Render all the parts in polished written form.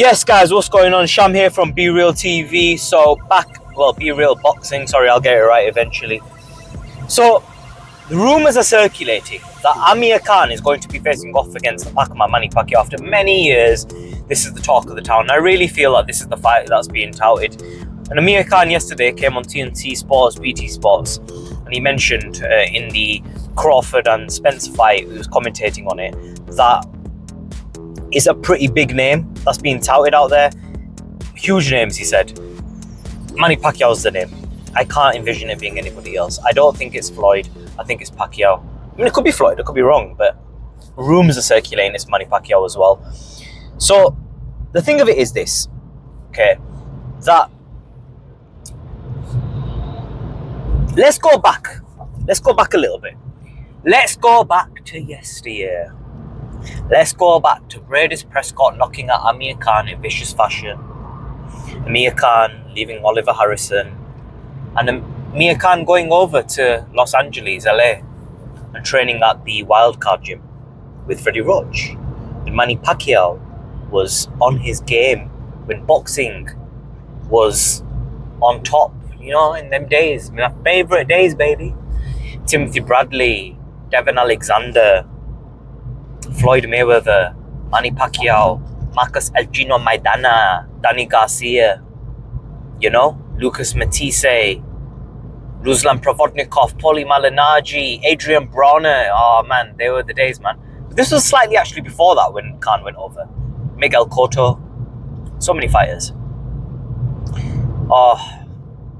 Yes, guys, what's going on? Sham here from Be Real TV. So Be Real Boxing. Sorry, I'll get it right eventually. So the rumors are circulating that Amir Khan is going to be facing off against the Pac-Man Manny Pacquiao after many years. This is the talk of the town. I really feel like this is the fight that's being touted. And Amir Khan yesterday came on TNT Sports, BT Sports, and he mentioned in the Crawford and Spence fight, he was commentating on it, that is a pretty big name that's being touted out there. Huge names, he said. Manny Pacquiao's the name. I can't envision it being anybody else. I don't think it's Floyd. I think it's Pacquiao. I mean, it could be Floyd, it could be wrong, but rumors are circulating it's Manny Pacquiao as well. So the thing of it is this, okay, that let's go back a little bit. Let's go back to yesteryear. Let's go back to Brady's Prescott knocking at Amir Khan in vicious fashion. Amir Khan leaving Oliver Harrison. And Amir Khan going over to Los Angeles, LA, and training at the Wildcard gym with Freddie Roach. And Manny Pacquiao was on his game when boxing was on top, you know, in them days. My favorite days, baby. Timothy Bradley, Devin Alexander, Floyd Mayweather, Manny Pacquiao, Marcus El Gino Maidana, Danny Garcia, you know, Lucas Matisse, Ruslan Provodnikov, Paulie Malignaggi, Adrian Bronner. Oh man, they were the days, man. But this was slightly actually before that when Khan went over. Miguel Cotto, so many fighters. Oh,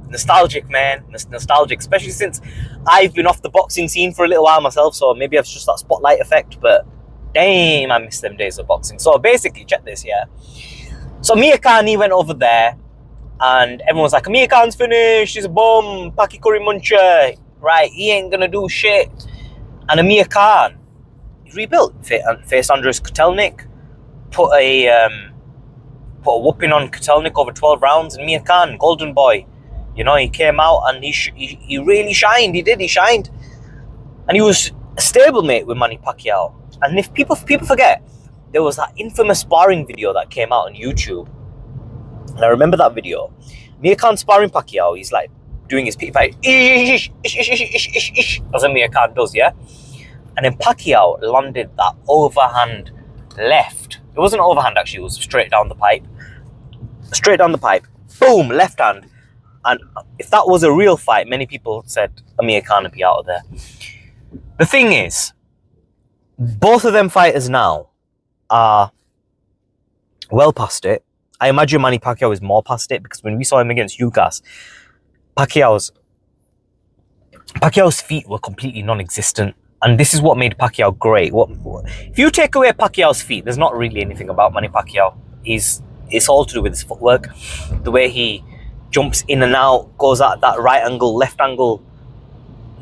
nostalgic, man. Nostalgic, especially since I've been off the boxing scene for a little while myself, so maybe it's just that spotlight effect, but damn, I miss them days of boxing. So basically, check this, yeah. So Amir Khan, he went over there, and everyone's like, Amir Khan's finished, he's a bum, Paki Curry Muncher, right, he ain't gonna do shit. And Amir Khan, he rebuilt, faced Andres Kotelnik, put a whooping on Kotelnik over 12 rounds, and Amir Khan, golden boy, you know, he came out and he really shined, he shined. And he was a stablemate with Manny Pacquiao. And if people forget, there was that infamous sparring video that came out on YouTube. And I remember that video. Amir Khan sparring Pacquiao, he's like doing his pity fight, as Amir Khan does, yeah? And then Pacquiao landed that overhand left. It wasn't overhand actually, it was straight down the pipe. Straight down the pipe, boom, left hand. And if that was a real fight, many people said Amir Khan would be out of there. The thing is, both of them fighters now are well past it. I imagine Manny Pacquiao is more past it, because when we saw him against Ugas, Pacquiao's feet were completely non-existent. And this is what made Pacquiao great. If you take away Pacquiao's feet, there's not really anything about Manny Pacquiao. It's all to do with his footwork. The way he jumps in and out, goes at that right angle, left angle,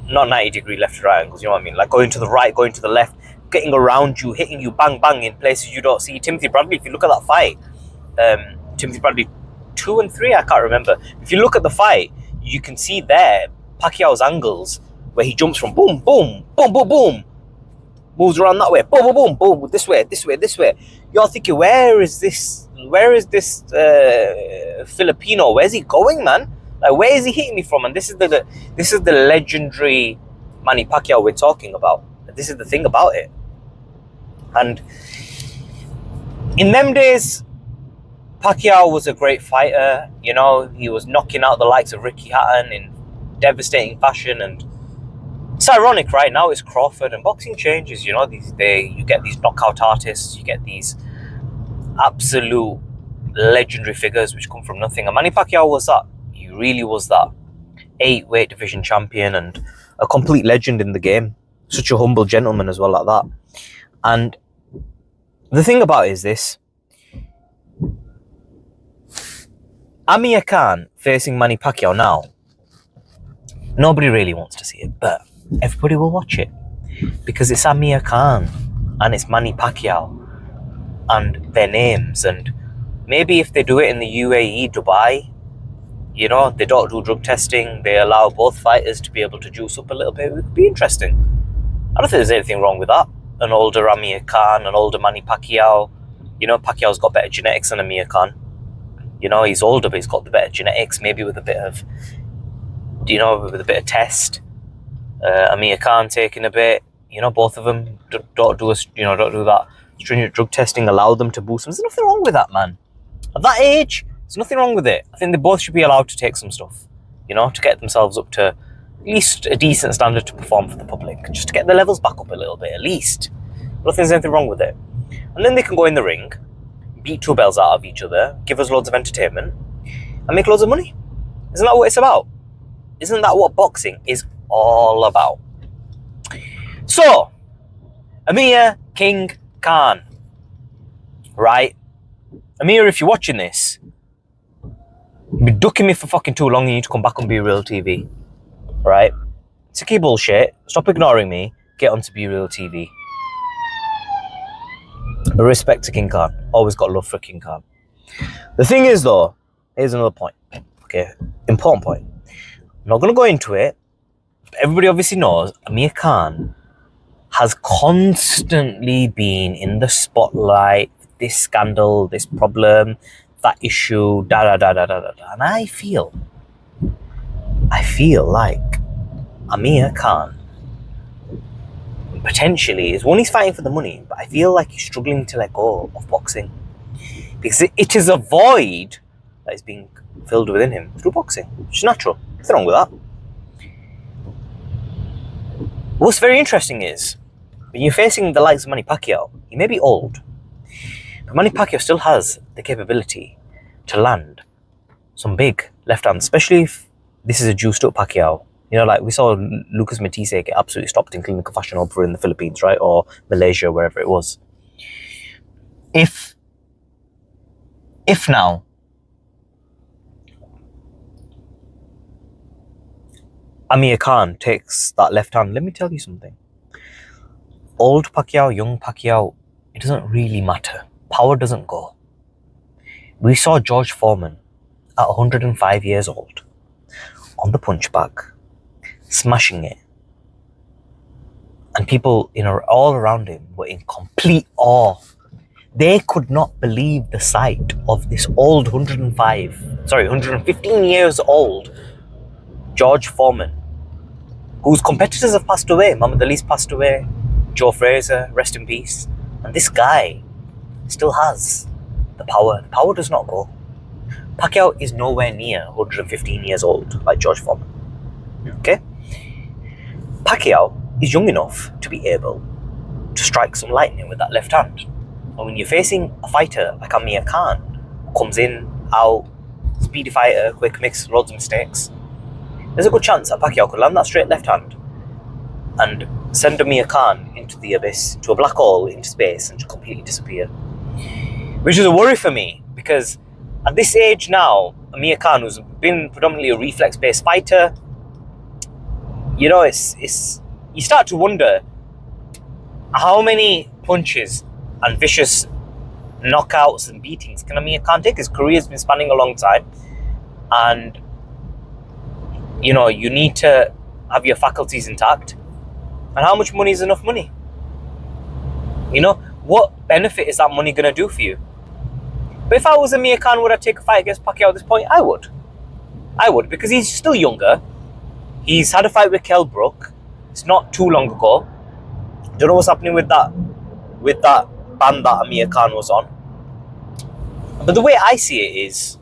not 90-degree left to right angles, you know what I mean? Like going to the right, going to the left, getting around you, hitting you, bang, bang, in places you don't see. Timothy Bradley, if you look at that fight, Timothy Bradley 2 and 3, I can't remember. If you look at the fight, you can see there Pacquiao's angles where he jumps from boom, boom, boom, boom, boom, moves around that way, boom, boom, boom, boom, this way, this way, this way. You're thinking, where is this Filipino? Where's he going, man? Like, where is he hitting me from? And this is the legendary Manny Pacquiao we're talking about. This is the thing about it. And in them days, Pacquiao was a great fighter. You know, he was knocking out the likes of Ricky Hatton in devastating fashion. And it's ironic, right? Now it's Crawford, and boxing changes. You know, you get these knockout artists, you get these absolute legendary figures which come from nothing. And Manny Pacquiao was that. He really was that. 8 weight division champion and a complete legend in the game. Such a humble gentleman as well, like that. And the thing about it is this. Amir Khan facing Manny Pacquiao now. Nobody really wants to see it, but everybody will watch it. Because it's Amir Khan and it's Manny Pacquiao and their names. And maybe if they do it in the UAE, Dubai, you know, they don't do drug testing, they allow both fighters to be able to juice up a little bit, it would be interesting. I don't think there's anything wrong with that. An older Amir Khan, an older Manny Pacquiao, You know, Pacquiao's got better genetics than Amir Khan. You know, he's older, but he's got the better genetics, maybe with a bit of, you know, with a bit of test. Amir Khan taking a bit. You know, both of them don't do that stringent drug testing. Allow them to boost them. There's nothing wrong with that, man. At that age, there's nothing wrong with it. I think they both should be allowed to take some stuff, you know, to get themselves up to at least a decent standard to perform for the public, just to get the levels back up a little bit, at least. I don't think there's anything wrong with it. And then they can go in the ring, beat two bells out of each other, give us loads of entertainment, and make loads of money. Isn't that what it's about? Isn't that what boxing is all about? So, Amir King Khan, right? Amir, if you're watching this, you've been ducking me for fucking too long. You need to come back on Be Real TV, right? It's a key bullshit. Stop ignoring me. Get onto Be Real TV. But respect to King Khan. Always got love for King Khan. The thing is, though, here's another point. Okay, important point. I'm not going to go into it. But everybody obviously knows Amir Khan has constantly been in the spotlight. This scandal, this problem, that issue, And I feel like Amir Khan potentially is one, he's fighting for the money, but I feel like he's struggling to let go of boxing because it is a void that is being filled within him through boxing, which is natural. Nothing wrong with that. What's very interesting is when you're facing the likes of Manny Pacquiao, he may be old, but Manny Pacquiao still has the capability to land some big left hands, especially if this is a juiced up Pacquiao. You know, like we saw Lucas Matisse get absolutely stopped in clinical fashion over in the Philippines, right? Or Malaysia, wherever it was. If now Amir Khan takes that left hand, let me tell you something. Old Pacquiao, young Pacquiao, it doesn't really matter. Power doesn't go. We saw George Foreman at 105 years old on the punch bag, smashing it. And people, you know, all around him were in complete awe. They could not believe the sight of this old 115 years old George Foreman, whose competitors have passed away. Muhammad Ali's passed away, Joe Frazier, rest in peace. And this guy still has the power. The power does not go. Pacquiao is nowhere near 115 years old like George Foreman. Okay? Pacquiao is young enough to be able to strike some lightning with that left hand. And when you're facing a fighter like Amir Khan, who comes in, out, speedy fighter, quick, makes loads of mistakes, there's a good chance that Pacquiao could land that straight left hand and send Amir Khan into the abyss, to a black hole, into space, and just completely disappear. Which is a worry for me, because at this age now, Amir Khan, who's been predominantly a reflex-based fighter, you know, it's you start to wonder how many punches and vicious knockouts and beatings can Amir Khan take. His career's been spanning a long time, and you know, you need to have your faculties intact. And how much money is enough money? You know, what benefit is that money going to do for you? But if I was Amir Khan, would I take a fight against Pacquiao at this point? I would, because he's still younger. He's had a fight with Kell Brook. It's not too long ago. Don't know what's happening with that band that Amir Khan was on. But the way I see it is,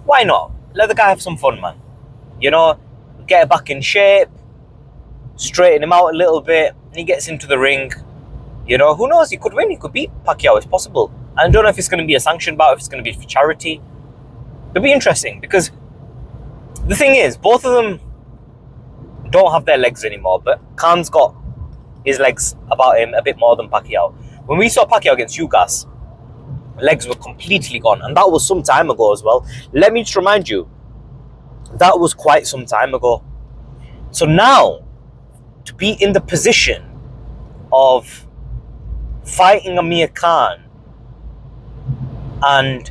why not? Let the guy have some fun, man. You know, get it back in shape, straighten him out a little bit, and he gets into the ring. You know, who knows? He could win. He could beat Pacquiao. It's possible. I don't know if it's going to be a sanctioned bout, if it's going to be for charity. It'll be interesting, because the thing is, both of them don't have their legs anymore, but Khan's got his legs about him a bit more than Pacquiao. When we saw Pacquiao against Ugas, legs were completely gone, and that was some time ago as well. Let me just remind you, that was quite some time ago. So now, to be in the position of fighting Amir Khan and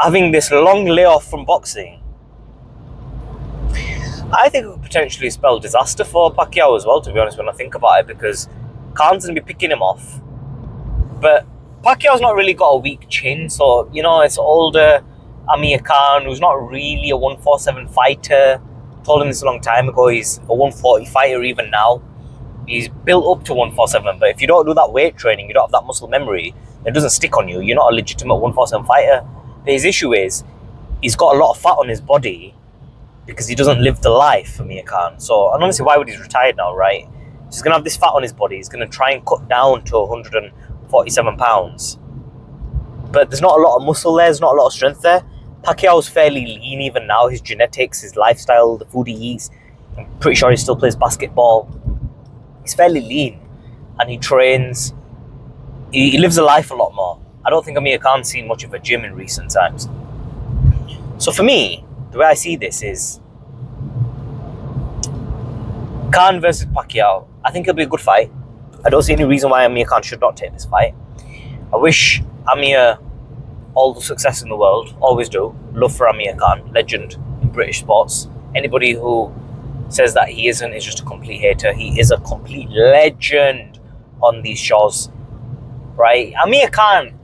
having this long layoff from boxing, I think it could potentially spell disaster for Pacquiao as well, to be honest, when I think about it, because Khan's going to be picking him off. But Pacquiao's not really got a weak chin, so, you know, it's older Amir Khan, who's not really a 147 fighter. Told him this a long time ago, he's a 140 fighter even now. He's built up to 147, but if you don't do that weight training, you don't have that muscle memory, it doesn't stick on you. You're not a legitimate 147 fighter. But his issue is, he's got a lot of fat on his body because he doesn't live the life, Amir Khan. So, and honestly, why would he's retired now, right? He's going to have this fat on his body. He's going to try and cut down to 147 pounds. But there's not a lot of muscle there. There's not a lot of strength there. Pacquiao's fairly lean even now. His genetics, his lifestyle, the food he eats. I'm pretty sure he still plays basketball. He's fairly lean. And he trains. He lives a life a lot more. I don't think Amir Khan's seen much of a gym in recent times. So for me, the way I see this is Khan versus Pacquiao. I think it'll be a good fight. I don't see any reason why Amir Khan should not take this fight. I wish Amir all the success in the world. Always do. Love for Amir Khan. Legend in British sports. Anybody who says that he isn't is just a complete hater. He is a complete legend on these shows. Right? Amir Khan,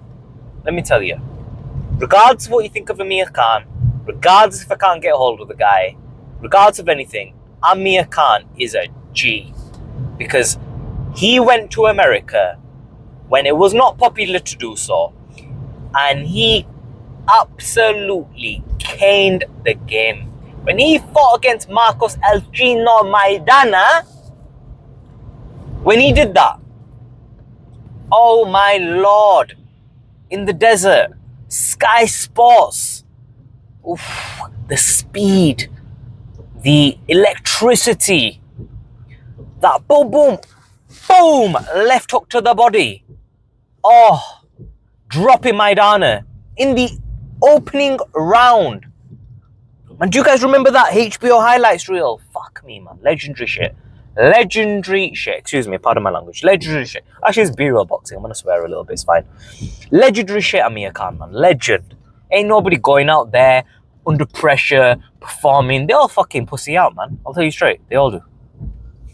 let me tell you, regardless of what you think of Amir Khan, regardless if I can't get a hold of the guy, regardless of anything, Amir Khan is a G. Because he went to America when it was not popular to do so. And he absolutely caned the game. When he fought against Marcos El Chino Maidana, when he did that, oh my lord, in the desert, Sky Sports, oof, the speed, the electricity, that boom, boom, boom, left hook to the body. Oh, dropping Maidana in the opening round. Man, do you guys remember that HBO highlights reel? Fuck me, man. Legendary shit. Legendary shit. Excuse me, pardon my language. Legendary shit. Actually, it's B-roll boxing. I'm going to swear a little bit. It's fine. Legendary shit, Amir Khan, man. Legend. Ain't nobody going out there under pressure, performing. They all fucking pussy out, man. I'll tell you straight. They all do.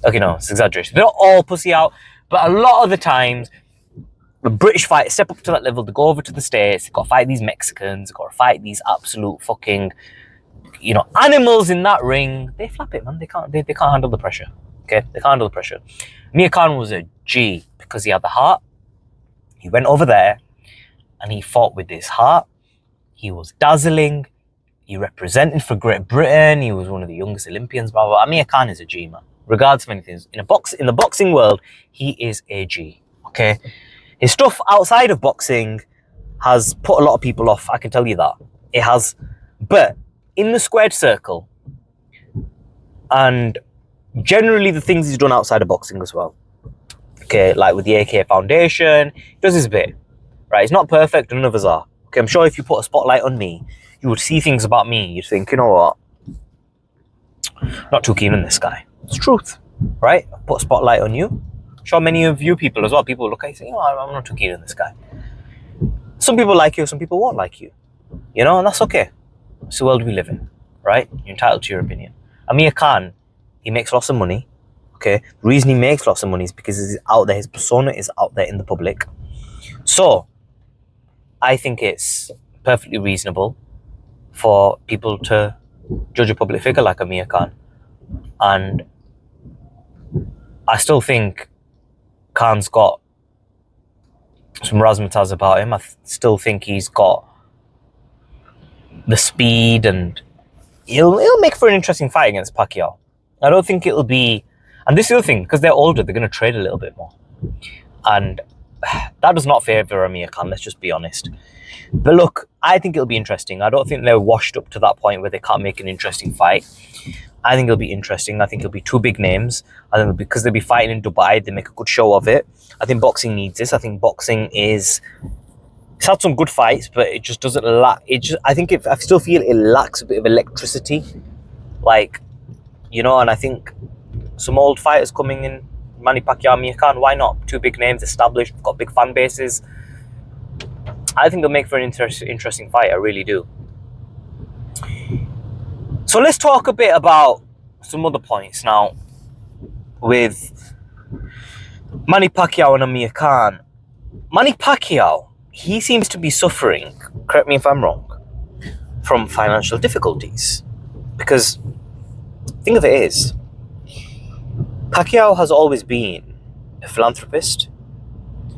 Okay, no, it's exaggeration. They don't all pussy out, but a lot of the times, the British fighters step up to that level. They go over to the States. They've got to fight these Mexicans. They've got to fight these absolute fucking, you know, animals in that ring. They flap it, man. They can't handle the pressure. Okay, they can't handle the pressure. Amir Khan was a G because he had the heart. He went over there and he fought with his heart. He was dazzling. He represented for Great Britain. He was one of the youngest Olympians. Blah, blah, blah. Amir Khan is a G, man. Regardless of anything, in the boxing world, he is a G. Okay, his stuff outside of boxing has put a lot of people off. I can tell you that it has. But in the squared circle, and generally the things he's done outside of boxing as well. Okay, like with the AK Foundation, he does his bit. Right, it's not perfect. None of us are. Okay, I'm sure if you put a spotlight on me, you would see things about me. You'd think, you know what? Not too keen on this guy. It's truth, right? Put a spotlight on you. I'm sure many of you people as well. People look at you and say, oh, I'm not too keen on this guy. Some people like you, some people won't like you. You know, and that's okay. It's the world we live in, right? You're entitled to your opinion. Amir Khan, he makes lots of money. Okay, the reason he makes lots of money is because he's out there. His persona is out there in the public. So, I think it's perfectly reasonable for people to judge a public figure like Amir Khan. And I still think Khan's got some razzmatazz about him. I still think he's got the speed, and he'll make for an interesting fight against Pacquiao. I don't think it'll be, and this is the other thing, because they're older, they're going to trade a little bit more. And that does not favour Amir Khan, let's just be honest. But look, I think it'll be interesting. I don't think they're washed up to that point where they can't make an interesting fight. I think it'll be interesting. I think it'll be two big names. I think because they'll be fighting in Dubai, they make a good show of it. I think boxing needs this. I think boxing it's had some good fights, but it just doesn't lack. I still feel it lacks a bit of electricity. Like, you know, and I think some old fighters coming in, Manny Pacquiao, Amir Khan, why not? Two big names, established, got big fan bases. I think they'll make for an interesting fight. I really do. So let's talk a bit about some other points now with Manny Pacquiao and Amir Khan. Manny Pacquiao he seems to be suffering, correct me if I'm wrong, from financial difficulties. Because the thing of it is, Pacquiao has always been a philanthropist.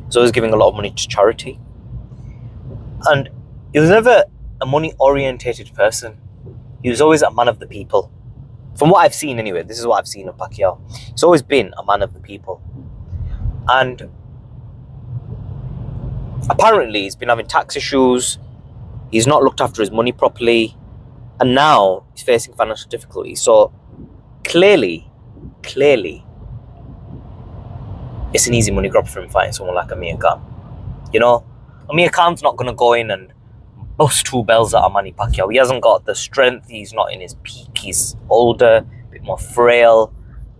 He's always giving a lot of money to charity. And he was never a money-orientated person. He was always a man of the people. From what I've seen anyway, this is what I've seen of Pacquiao. He's always been a man of the people. And apparently he's been having tax issues. He's not looked after his money properly. And now he's facing financial difficulties. So clearly, it's an easy money grab for him fighting someone like Amir Khan. You know, Amir Khan's not going to go in and bust 2 bells out of Manny Pacquiao. He hasn't got the strength. He's not in his peak. He's older, a bit more frail.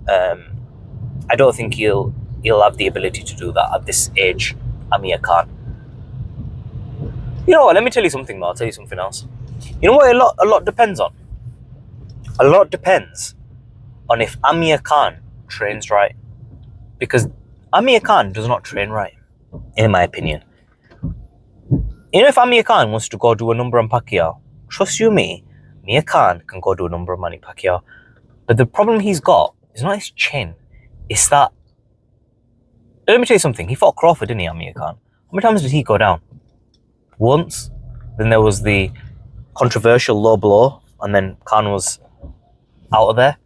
I don't think he'll have the ability to do that at this age, Amir Khan. You know what? Let me tell you something, though. I'll tell you something else. You know what a lot depends on? A lot depends on if Amir Khan trains right. Because Amir Khan does not train right, in my opinion. You know, if Amir Khan wants to go do a number on Pacquiao, trust you me, Amir Khan can go do a number on Manny Pacquiao. But the problem he's got is not his chin. It's that... Let me tell you something. He fought Crawford, didn't he, Amir Khan? How many times did he go down? Once. Then there was the controversial low blow, and then Khan was out of there.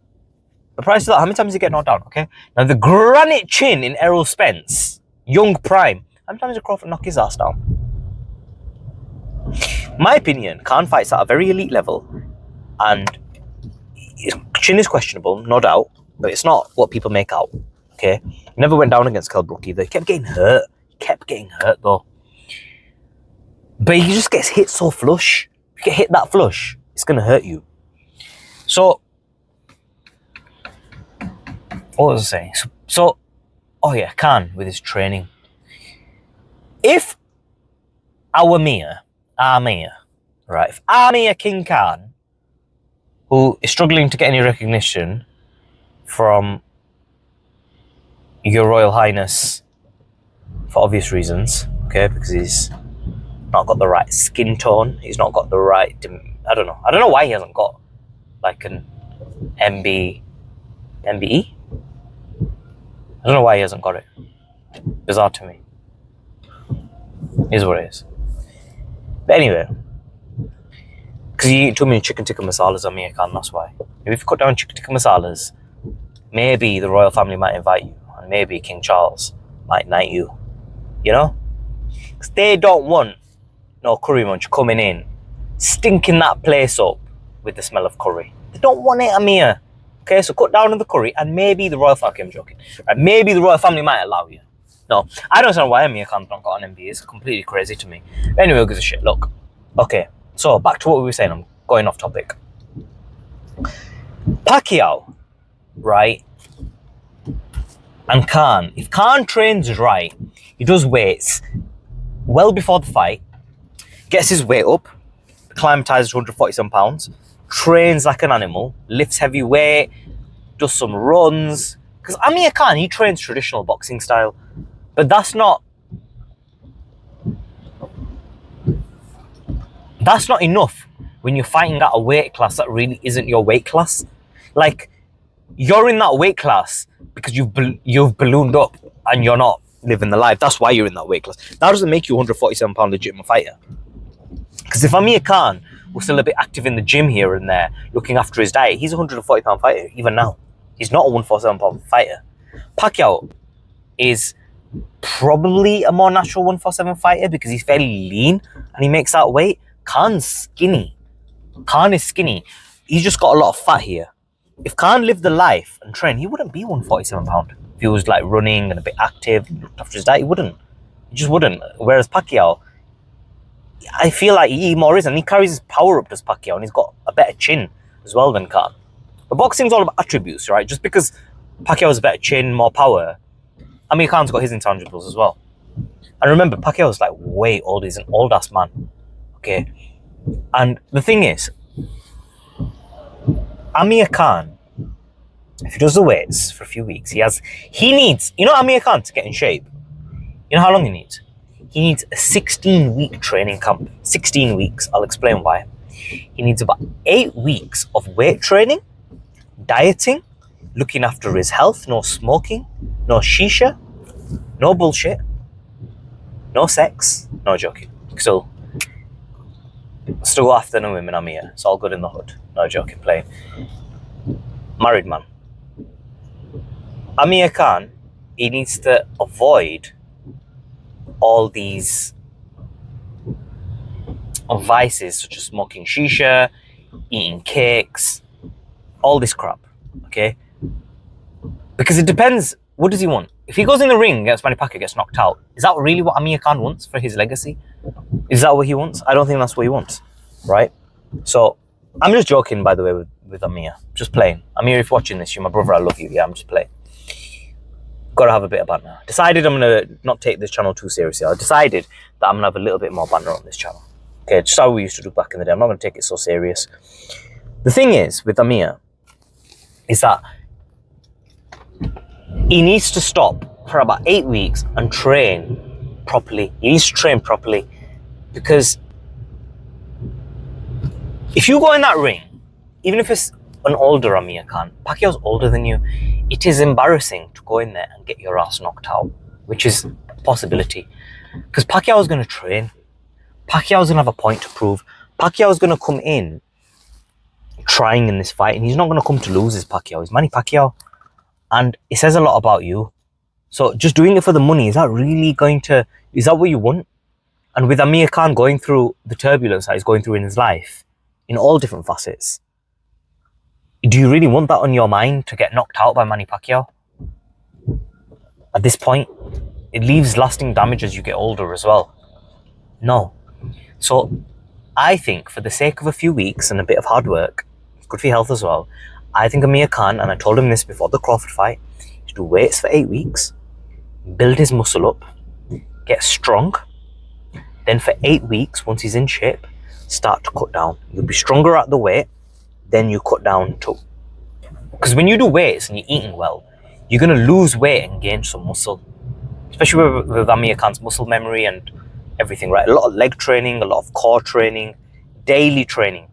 The price of that, how many times did he get knocked down, okay? Now, the granite chin in Errol Spence, young prime, how many times did Crawford knock his ass down? My opinion, Khan fights at a very elite level, and his chin is questionable, no doubt, but it's not what people make out, okay? He never went down against Kell Brook either. He kept getting hurt. Though. But he just gets hit so flush. If you get hit that flush, it's going to hurt you. So, what was I saying? So, oh yeah, Khan with his training. If Amir, right? If Amir King Khan, who is struggling to get any recognition from Your Royal Highness for obvious reasons, okay, because he's not got the right skin tone, he's not got the right, I don't know why he hasn't got like an MBE. I don't know why he hasn't got it. Bizarre to me. Is what it is. But anyway, because you eat too many chicken tikka masalas on Amir Khan, that's why. If you cut down chicken tikka masalas, maybe the royal family might invite you, and maybe King Charles might knight you. You know? Because they don't want no curry munch coming in, stinking that place up with the smell of curry. They don't want it, Amir. Okay, so cut down on the curry, and maybe the royal family, I'm joking, right? Maybe the royal family might allow you. No, I don't understand why Amir Khan's not got an MBA. It's completely crazy to me. Anyway, who gives a shit? Look, okay, so back to what we were saying. I'm going off topic. Pacquiao, right, and Khan. If Khan trains right, he does weights well before the fight, gets his weight up, acclimatizes to 147 pounds, trains like an animal, lifts heavy weight, does some runs. Because Amir Khan, he trains traditional boxing style, but that's not enough when you're fighting at a weight class that really isn't your weight class. Like, you're in that weight class because you've ballooned up and you're not living the life. That's why you're in that weight class. That doesn't make you a 147 pound legitimate fighter. Because if Amir Khan was still a bit active in the gym here and there, looking after his diet, he's a 140 pound fighter, even now. He's not a 147 pound fighter. Pacquiao is probably a more natural 147 fighter because he's fairly lean and he makes that weight. Khan's skinny. Khan is skinny. He's just got a lot of fat here. If Khan lived the life and trained, he wouldn't be 147 pound. If he was like running and a bit active, looked after his diet, he wouldn't. He just wouldn't. Whereas Pacquiao, I feel like he more is, and he carries his power up, does Pacquiao, and he's got a better chin as well than Khan. But boxing's all about attributes, right? Just because Pacquiao has a better chin, more power, Amir Khan's got his intangibles as well. And remember, Pacquiao's like way old. He's an old-ass man. Okay? And the thing is, Amir Khan, if he does the weights for a few weeks, he needs, you know, Amir Khan to get in shape, you know how long he needs? He needs a 16-week training camp. 16 weeks. I'll explain why. He needs about 8 weeks of weight training, dieting, looking after his health, no smoking, no shisha, no bullshit, no sex, no joking. Still go after the women, Amir. It's all good in the hood. No joking, playing. Married man. Amir Khan, he needs to avoid all these vices such as smoking shisha, eating cakes, all this crap, okay? Because it depends, what does he want? If he goes in the ring against Manny Pacquiao, gets knocked out, is that really what Amir Khan wants for his legacy? Is that what he wants? I don't think that's what he wants, right? So, I'm just joking, by the way, with Amir. Just playing. Amir, if you're watching this, you're my brother, I love you. Yeah, I'm just playing. Gotta have a bit of banter. Decided I'm gonna not take this channel too seriously. I decided that I'm gonna have a little bit more banter on this channel. Okay, just how we used to do back in the day. I'm not gonna take it so serious. The thing is, with Amir, is that he needs to stop for about 8 weeks and train properly. He needs to train properly because if you go in that ring, even if it's an older Amir Khan, Pacquiao's older than you, it is embarrassing to go in there and get your ass knocked out, which is a possibility. Because Pacquiao's going to train. Pacquiao's going to have a point to prove. Pacquiao's going to come in trying in this fight, and he's not going to come to lose as Pacquiao. He's Manny Pacquiao. And it says a lot about you. So just doing it for the money, is that really going to, is that what you want? And with Amir Khan going through the turbulence that he's going through in his life, in all different facets, do you really want that on your mind to get knocked out by Manny Pacquiao? At this point, it leaves lasting damage as you get older as well. No. So I think for the sake of a few weeks and a bit of hard work, good for your health as well, I think Amir Khan, and I told him this before the Crawford fight, to do weights for 8 weeks, build his muscle up, get strong, then for 8 weeks, once he's in shape, start to cut down. You'll be stronger at the weight, then you cut down too. Because when you do weights and you're eating well, you're going to lose weight and gain some muscle. Especially with Amir Khan's muscle memory and everything, right? A lot of leg training, a lot of core training, daily training.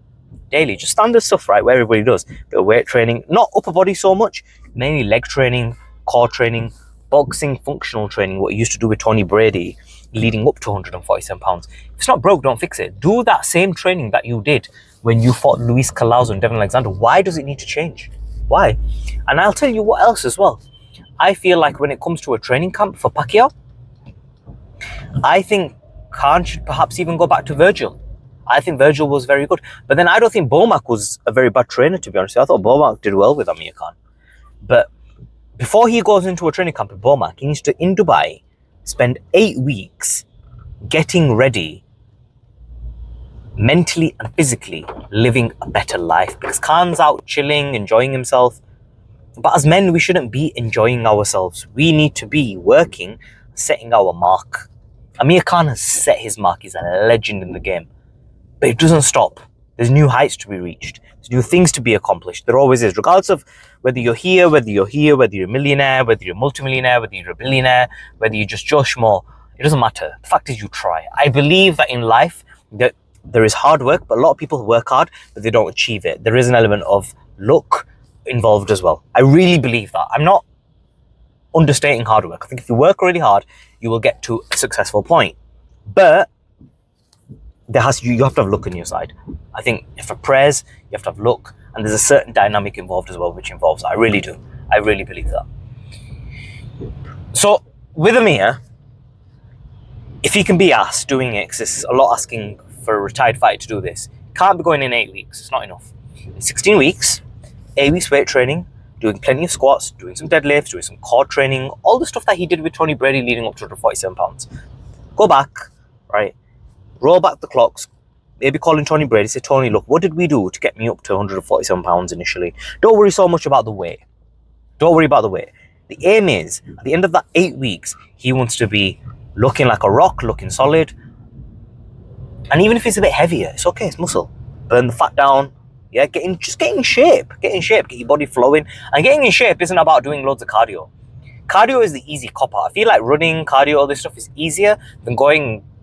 Daily, just standard stuff, right? Where everybody does. Bit of weight training, not upper body so much, mainly leg training, core training, boxing, functional training, what he used to do with Tony Brady, leading up to 147 pounds. If it's not broke, don't fix it. Do that same training that you did when you fought Luis Calauzo and Devin Alexander. Why does it need to change? Why? And I'll tell you what else as well. I feel like when it comes to a training camp for Pacquiao, I think Khan should perhaps even go back to Virgil. I think Virgil was very good. But then I don't think Bomac was a very bad trainer, to be honest. I thought Bomac did well with Amir Khan. But before he goes into a training camp with Bomac, he needs to, in Dubai, spend 8 weeks getting ready, mentally and physically, living a better life. Because Khan's out chilling, enjoying himself. But as men, we shouldn't be enjoying ourselves. We need to be working, setting our mark. Amir Khan has set his mark. He's a legend in the game. But it doesn't stop. There's new heights to be reached. There's new things to be accomplished. There always is. Regardless of whether you're here, whether you're a millionaire, whether you're a multimillionaire, whether you're a billionaire, whether you're just Joe Schmo, it doesn't matter. The fact is you try. I believe that in life, that there is hard work, but a lot of people work hard, but they don't achieve it. There is an element of luck involved as well. I really believe that. I'm not understating hard work. I think if you work really hard, you will get to a successful point. But you have to have luck on your side. I think for prayers, you have to have luck, and there's a certain dynamic involved as well, which involves that. I really do. I really believe that. So with Amir, if he can be asked doing it, because it's a lot asking for a retired fighter to do this, can't be going in 8 weeks. It's not enough. In 16 weeks, 8 weeks weight training, doing plenty of squats, doing some deadlifts, doing some core training, all the stuff that he did with Tony Brady leading up to 147 pounds. Go back, right? Roll back the clocks, maybe calling Tony Brady, say, Tony, look, what did we do to get me up to 147 pounds initially? Don't worry so much about the weight. Don't worry about the weight. The aim is, at the end of that 8 weeks, he wants to be looking like a rock, looking solid. And even if it's a bit heavier, it's okay, it's muscle. Burn the fat down. Yeah, get in shape. Get in shape, get your body flowing. And getting in shape isn't about doing loads of cardio. cardio is the easy cop out. I feel like running, cardio, all this stuff is easier than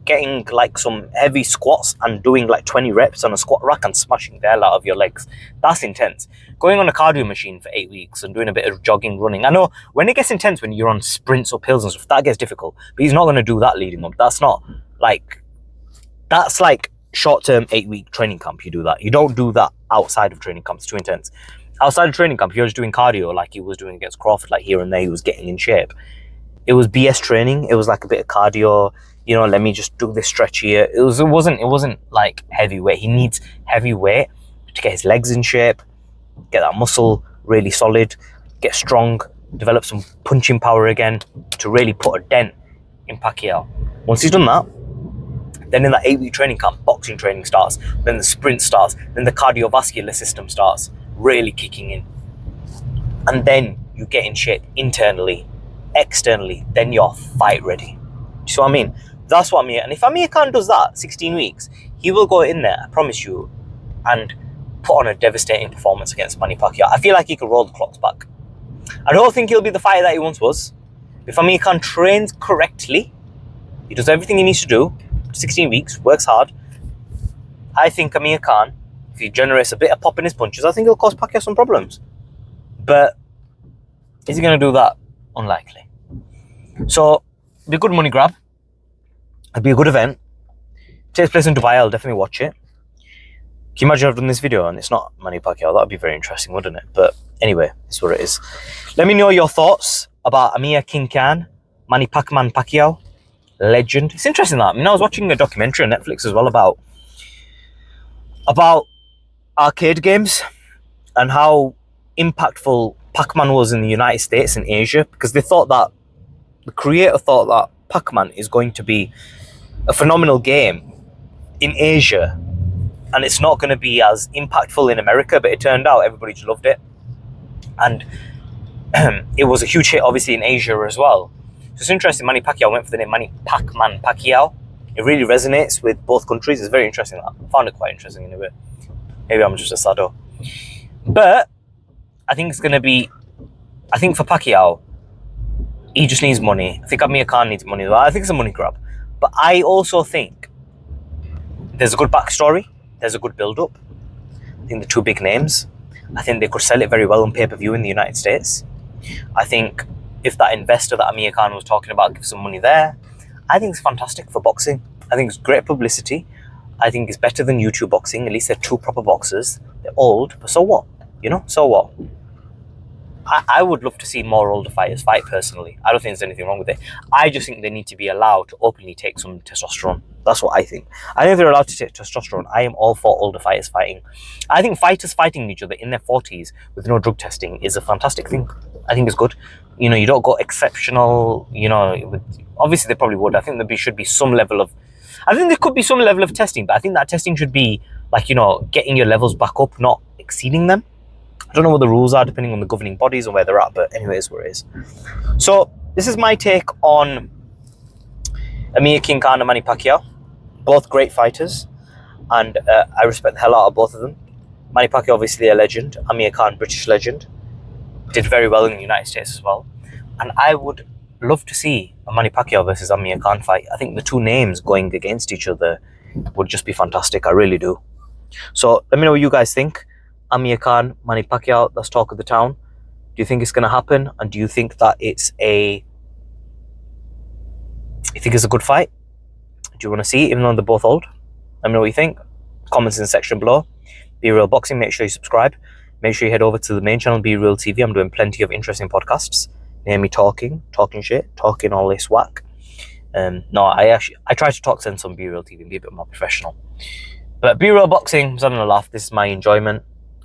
getting like some heavy squats and doing like 20 reps on a squat rack and smashing the hell out of your legs. That's intense. Going on a cardio machine for 8 weeks and doing a bit of jogging, running. I know when it gets intense, when you're on sprints up hills and stuff, that gets difficult. But he's not going to do that leading up. That's like short-term 8-week training camp. You do that. You don't do that outside of training camp. It's too intense. Outside of training camp, you're just doing cardio like he was doing against Crawford, like here and there, he was getting in shape. It was BS training. It was like a bit of cardio, you know, let me just do this stretch here. It wasn't like heavy weight. He needs heavy weight to get his legs in shape, get that muscle really solid, get strong, develop some punching power again to really put a dent in Pacquiao. Once he's done that, then in that 8-week training camp, boxing training starts, then the sprint starts, then the cardiovascular system starts really kicking in. And then you get in shape internally, externally, then you're fight ready. Do you see what I mean? That's what Amir, and if Amir Khan does that 16 weeks, he will go in there, I promise you, and put on a devastating performance against Manny Pacquiao. I feel like he could roll the clocks back. I don't think he'll be the fighter that he once was. If Amir Khan trains correctly, he does everything he needs to do, 16 weeks, works hard, I think Amir Khan, if he generates a bit of pop in his punches, I think he'll cause Pacquiao some problems. But is he going to do that? Unlikely. So, it'll be a good money grab. It'll be a good event. It takes place in Dubai. I'll definitely watch it. Can you imagine I've done this video and it's not Manny Pacquiao? That would be very interesting, wouldn't it? But anyway, it's what it is. Let me know your thoughts about Amir King Khan, Manny Pacquiao, legend. It's interesting that. I mean, I was watching a documentary on Netflix as well about arcade games and how impactful Pac-Man was in the United States and Asia, because the creator thought that Pac-Man is going to be a phenomenal game in Asia and it's not going to be as impactful in America, but it turned out everybody just loved it. And it was a huge hit obviously in Asia as well. So it's interesting, Manny Pacquiao went for the name Manny Pac-Man Pacquiao. It really resonates with both countries. It's very interesting. I found it quite interesting in a bit. Maybe I'm just a sado. But I think for Pacquiao, he just needs money. I think Amir Khan needs money as well. I think it's a money grab. But I also think there's a good backstory. There's a good build-up. I think the two big names. I think they could sell it very well on pay-per-view in the United States. I think if that investor that Amir Khan was talking about gives some money there, I think it's fantastic for boxing. I think it's great publicity. I think it's better than YouTube boxing. At least they're two proper boxers. They're old, but so what? You know, so what? I would love to see more older fighters fight personally. I don't think there's anything wrong with it. I just think they need to be allowed to openly take some testosterone. That's what I think. I think if they're allowed to take testosterone, I am all for older fighters fighting. I think fighters fighting each other in their 40s with no drug testing is a fantastic thing. I think it's good. You know, you don't go exceptional, you know, obviously they probably would. I think there should be some level of, I think there could be some level of testing, but I think that testing should be like, you know, getting your levels back up, not exceeding them. I don't know what the rules are depending on the governing bodies and where they're at, but anyway, it's where it is. So this is my take on Amir King Khan and Manny Pacquiao. Both great fighters, and I respect the hell out of both of them. Manny Pacquiao, obviously a legend. Amir Khan, British legend. Did very well in the United States as well. And I would love to see a Manny Pacquiao versus Amir Khan fight. I think the two names going against each other would just be fantastic. I really do. So let me know what you guys think. Amir Khan, Manny Pacquiao, that's talk of the town. Do you think it's going to happen? And do you think that it's a good fight? Do you want to see it, even though they're both old? Let me know what you think. Comments in the section below. Be Real Boxing, make sure you subscribe. Make sure you head over to the main channel, Be Real TV. I'm doing plenty of interesting podcasts. You hear me talking shit, talking all this whack. No, I try to talk sense on Be Real TV and be a bit more professional. But Be Real Boxing, I'm having a laugh. This is my enjoyment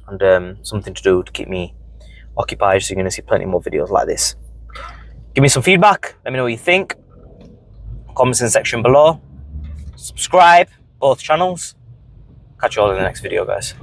and something to do to keep me occupied. So you're going to see plenty more videos like this. Give me some feedback. Let me know what you think. Comments in the section below. Subscribe, both channels. Catch you all in the next video, guys.